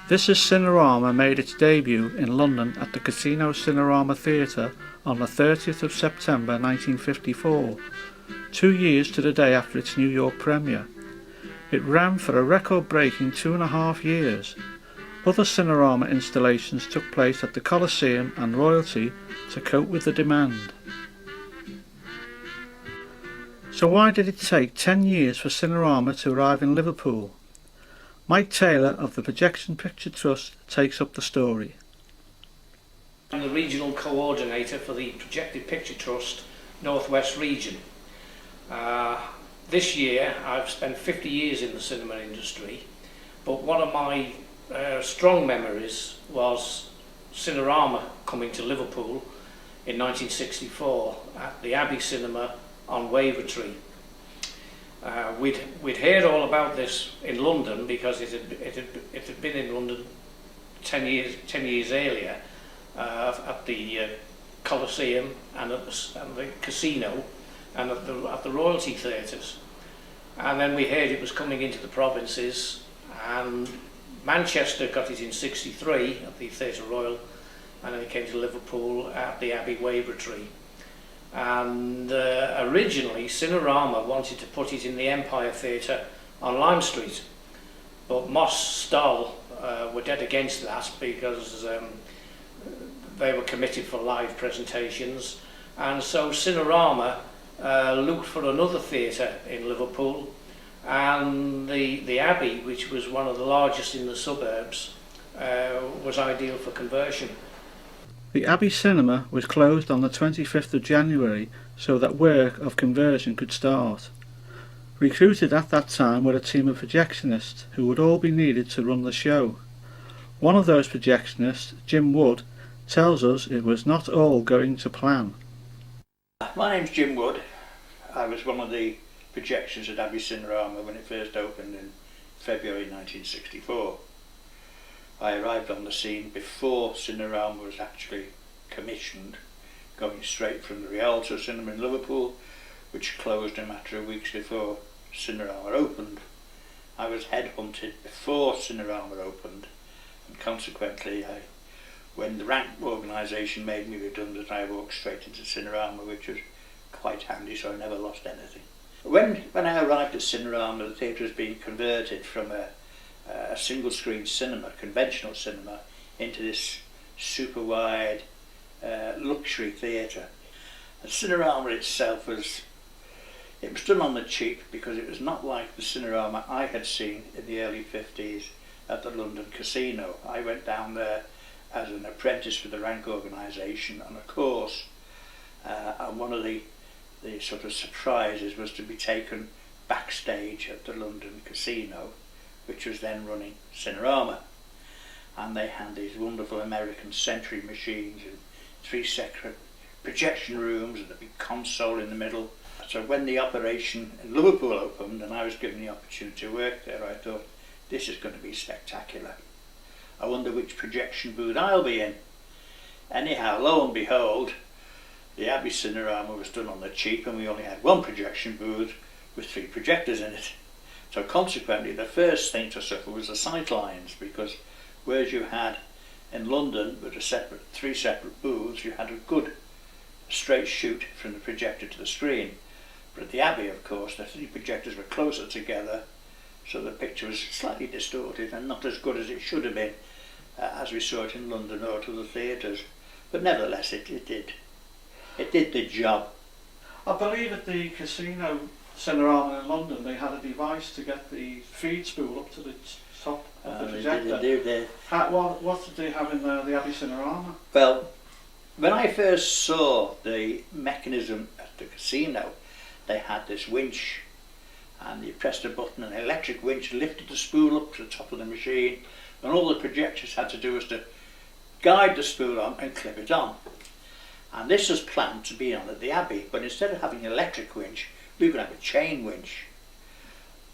This is Cinerama made its debut in London at the Casino Cinerama Theatre on the 30th of September 1954, 2 years to the day after its New York premiere. It ran for a record-breaking 2.5 years. Other Cinerama installations took place at the Coliseum and Royalty to cope with the demand. So why did it take 10 years for Cinerama to arrive in Liverpool? Mike Taylor of the Projection Picture Trust takes up the story. I'm the regional coordinator for the Projected Picture Trust Northwest region. This year I've spent 50 years in the cinema industry, but one of my strong memories was Cinerama coming to Liverpool in 1964 at the Abbey cinema on Wavertree. We'd heard all about this in London because it had been in London 10 years earlier at the Coliseum and at the Casino and at the Royalty theatres. And then we heard it was coming into the provinces, and Manchester got it in '63 at the Theatre Royal, and then it came to Liverpool at the Abbey Wavertree. And originally Cinerama wanted to put it in the Empire Theatre on Lime Street, but Moss Stoll were dead against that because they were committed for live presentations, and so Cinerama looked for another theatre in Liverpool, and the Abbey, which was one of the largest in the suburbs, was ideal for conversion. The Abbey Cinema was closed on the 25th of January so that work of conversion could start. Recruited at that time were a team of projectionists who would all be needed to run the show. One of those projectionists, Jim Wood, tells us it was not all going to plan. My name's Jim Wood. I was one of the projectionists at Abbey Cinerama when it first opened in February 1964. I arrived on the scene before Cinerama was actually commissioned, going straight from the Rialto Cinema in Liverpool, which closed a matter of weeks before Cinerama opened. I was headhunted before Cinerama opened, and consequently when the rank organisation made me redundant, I walked straight into Cinerama, which was quite handy, so I never lost anything. When I arrived at Cinerama, the theatre was being converted from a single screen cinema, conventional cinema, into this super wide luxury theatre. And Cinerama itself was done on the cheap because it was not like the Cinerama I had seen in the early 50s at the London Casino. I went down there as an apprentice for the rank organisation on a course, and one of the sort of surprises was to be taken backstage at the London Casino, which was then running Cinerama, and they had these wonderful American Century machines and 3 separate projection rooms and a big console in the middle. So when the operation in Liverpool opened and I was given the opportunity to work there, I thought, this is going to be spectacular. I wonder which projection booth I'll be in. Anyhow, lo and behold, the Abbey Cinerama was done on the cheap, and we only had one projection booth with 3 projectors in it. So consequently, the first thing to suffer was the sight lines, because whereas you had in London with 3 separate booths, you had a good straight shoot from the projector to the screen. But at the Abbey, of course, the 3 projectors were closer together, so the picture was slightly distorted and not as good as it should have been, as we saw it in London or to the theatres. But nevertheless, it did the job. I believe at the Casino Cinerama in London they had a device to get the feed spool up to the top of the projector. They did. What did they have in the Abbey Cinerama? Well, when I first saw the mechanism at the casino, they had this winch, and you pressed a button and an electric winch lifted the spool up to the top of the machine, and all the projectors had to do was to guide the spool on and clip it on. And this was planned to be on at the Abbey, but instead of having an electric winch, we could have a chain winch.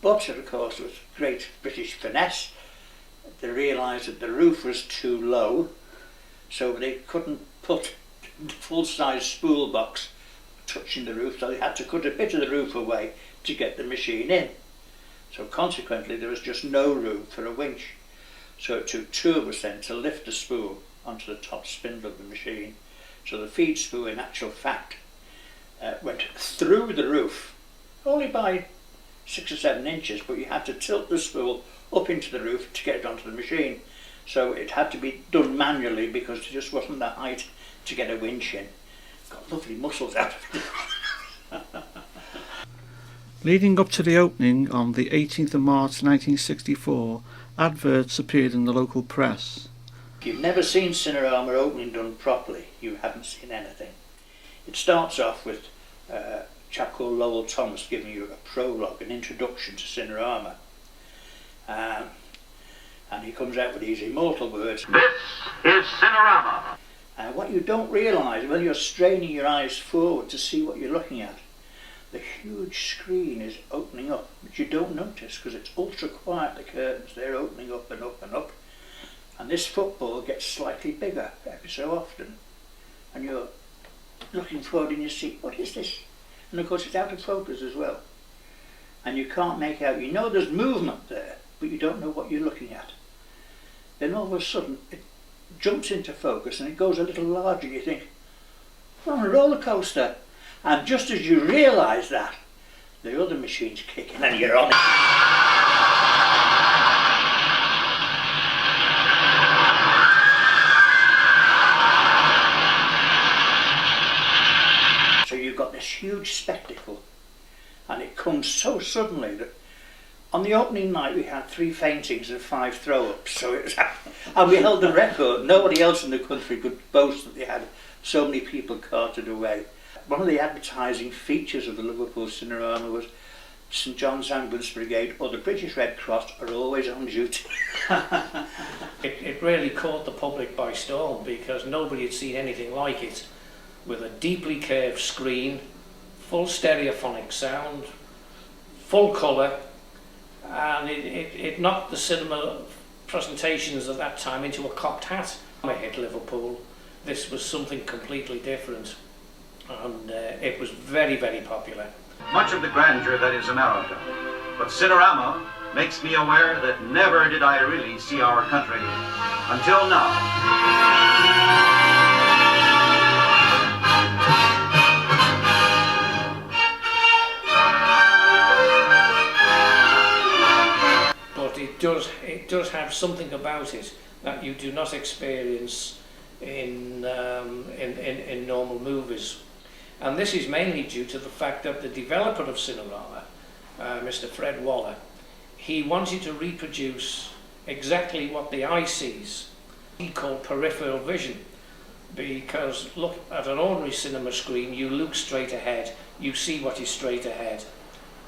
But of course, with great British finesse, they realised that the roof was too low, so they couldn't put the full-size spool box touching the roof, so they had to cut a bit of the roof away to get the machine in. So consequently, there was just no room for a winch. So it took two of us then to lift the spool onto the top spindle of the machine. So the feed spool, in actual fact, went through the roof, only by 6 or 7 inches, but you had to tilt the spool up into the roof to get it onto the machine. So it had to be done manually because there just wasn't the height to get a winch in. Got lovely muscles out of it. Leading up to the opening on the 18th of March 1964, adverts appeared in the local press. If you've never seen Cinerama opening done properly, you haven't seen anything. It starts off with a chap called Lowell Thomas giving you a prologue, an introduction to Cinerama. And he comes out with these immortal words. This is Cinerama. And what you don't realise when you're straining your eyes forward to see what you're looking at, the huge screen is opening up, which you don't notice because it's ultra quiet, the curtains, they're opening up and up and up. And this football gets slightly bigger every so often. And you're looking forward in your seat, what is this? And of course it's out of focus as well. And you can't make out, you know there's movement there, but you don't know what you're looking at. Then all of a sudden it jumps into focus and it goes a little larger and you think, we're on a roller coaster. And just as you realise that, the other machine's kicking and you're on it. So you've got this huge spectacle and it comes so suddenly that on the opening night we had 3 faintings and 5 throw-ups, so it was, and we held the record. Nobody else in the country could boast that they had so many people carted away. One of the advertising features of the Liverpool Cinerama was St John's Ambulance Brigade or the British Red Cross are always on duty. It really caught the public by storm because nobody had seen anything like it, with a deeply curved screen, full stereophonic sound, full colour, and it knocked the cinema presentations at that time into a cocked hat. When I hit Liverpool, this was something completely different. And it was very, very popular. Much of the grandeur that is America, but Cinerama makes me aware that never did I really see our country until now. But it does have something about it that you do not experience in normal movies. And this is mainly due to the fact that the developer of Cinerama, Mr. Fred Waller, he wanted to reproduce exactly what the eye sees. He called peripheral vision, because look at an ordinary cinema screen, you look straight ahead, you see what is straight ahead,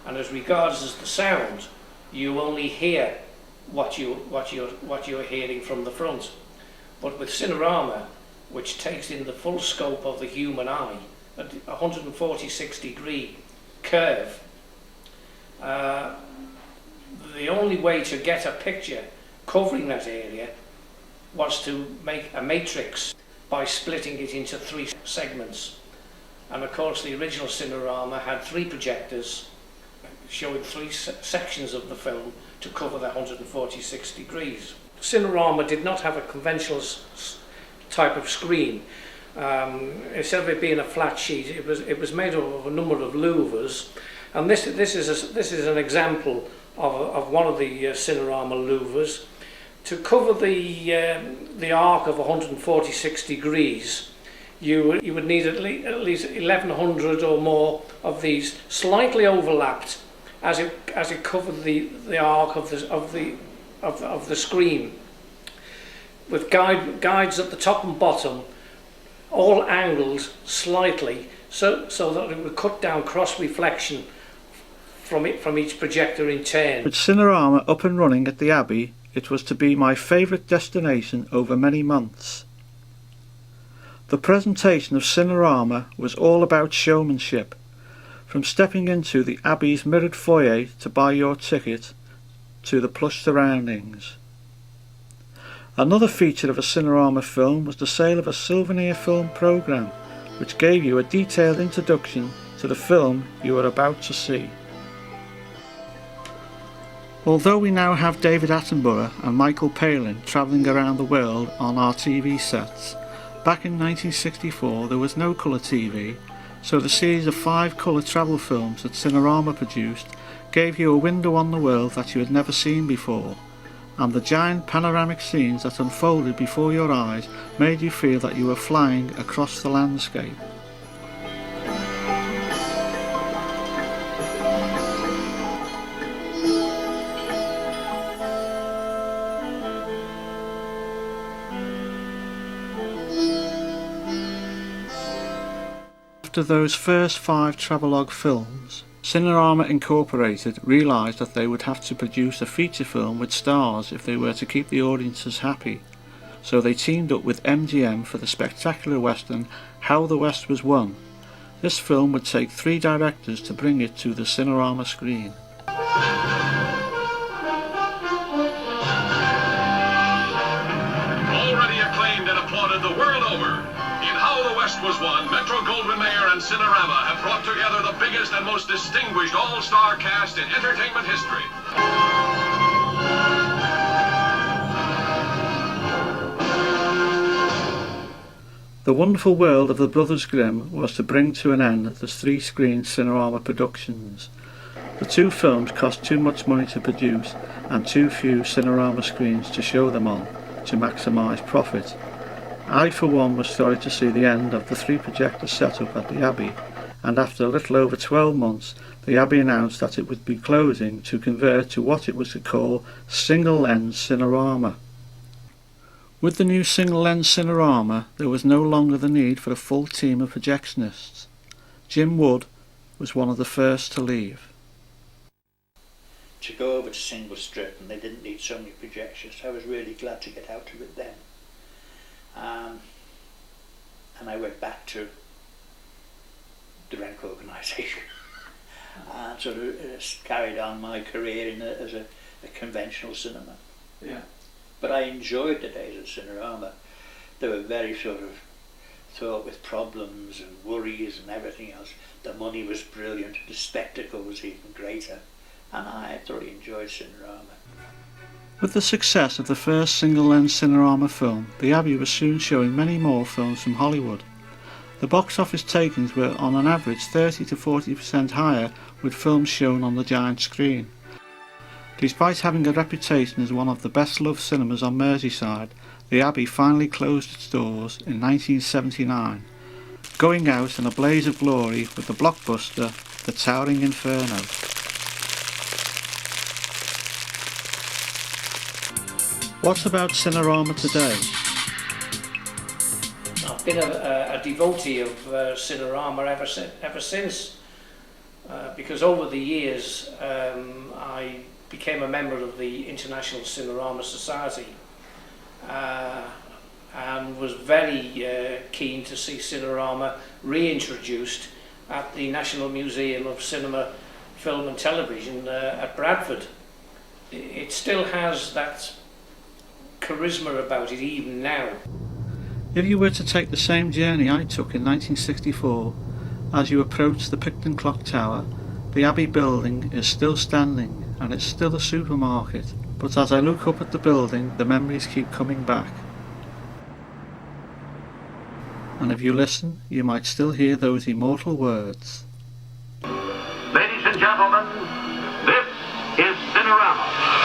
and as regards as the sound, you only hear what you're hearing from the front. But with Cinerama, which takes in the full scope of the human eye, a 146-degree curve, the only way to get a picture covering that area was to make a matrix by splitting it into 3 segments. And of course the original Cinerama had 3 projectors showing 3 sections of the film to cover the 146 degrees. Cinerama did not have a conventional type of screen. Instead of it being a flat sheet, it was made up of a number of louvers, and this is an example of one of the Cinerama louvers. To cover the arc of 146 degrees, you would need at least 1100 or more of these, slightly overlapped as it covered the arc of the screen, with guides at the top and bottom, all angled slightly so that it would cut down cross reflection from each projector in turn. With Cinerama up and running at the Abbey, it was to be my favourite destination over many months. The presentation of Cinerama was all about showmanship, from stepping into the Abbey's mirrored foyer to buy your ticket to the plush surroundings. Another feature of a Cinerama film was the sale of a souvenir film programme, which gave you a detailed introduction to the film you were about to see. Although we now have David Attenborough and Michael Palin travelling around the world on our TV sets, back in 1964 there was no colour TV, so the series of 5 colour travel films that Cinerama produced gave you a window on the world that you had never seen before, and the giant panoramic scenes that unfolded before your eyes made you feel that you were flying across the landscape. After those first 5 travelogue films, Cinerama Incorporated realised that they would have to produce a feature film with stars if they were to keep the audiences happy, so they teamed up with MGM for the spectacular western How the West Was Won. This film would take 3 directors to bring it to the Cinerama screen. Already acclaimed and applauded the world over, in How the West Was Won, Metro-Goldwyn-Mayer and Cinerama have brought together the biggest and most distinguished all-star cast in entertainment history. The wonderful world of the Brothers Grimm was to bring to an end the 3-screen Cinerama productions. The 2 films cost too much money to produce and too few Cinerama screens to show them on to maximise profit. I for one was sorry to see the end of the 3 projector setup at the Abbey, and after a little over 12 months the Abbey announced that it would be closing to convert to what it was to call single lens Cinerama. With the new single lens Cinerama there was no longer the need for a full team of projectionists. Jim Wood was one of the first to leave. To go over to single strip, and they didn't need so many projectionists, I was really glad to get out of it then. And I went back to the Renk organisation and sort of carried on my career as a conventional cinema. Yeah. But I enjoyed the days at Cinerama. They were very sort of fraught with problems and worries and everything else. The money was brilliant, the spectacle was even greater, and I thoroughly enjoyed Cinerama. With the success of the first single-lens Cinerama film, the Abbey was soon showing many more films from Hollywood. The box office takings were on an average 30 to 40% higher with films shown on the giant screen. Despite having a reputation as one of the best-loved cinemas on Merseyside, the Abbey finally closed its doors in 1979, going out in a blaze of glory with the blockbuster The Towering Inferno. What about Cinerama today? I've been a devotee of Cinerama ever since, because over the years I became a member of the International Cinerama Society and was very keen to see Cinerama reintroduced at the National Museum of Cinema, Film and Television at Bradford. It still has that charisma about it even now. If you were to take the same journey I took in 1964, as you approach the Picton Clock Tower, the Abbey building is still standing and it's still a supermarket, but as I look up at the building the memories keep coming back. And if you listen, you might still hear those immortal words. Ladies and gentlemen, this is Cinerama.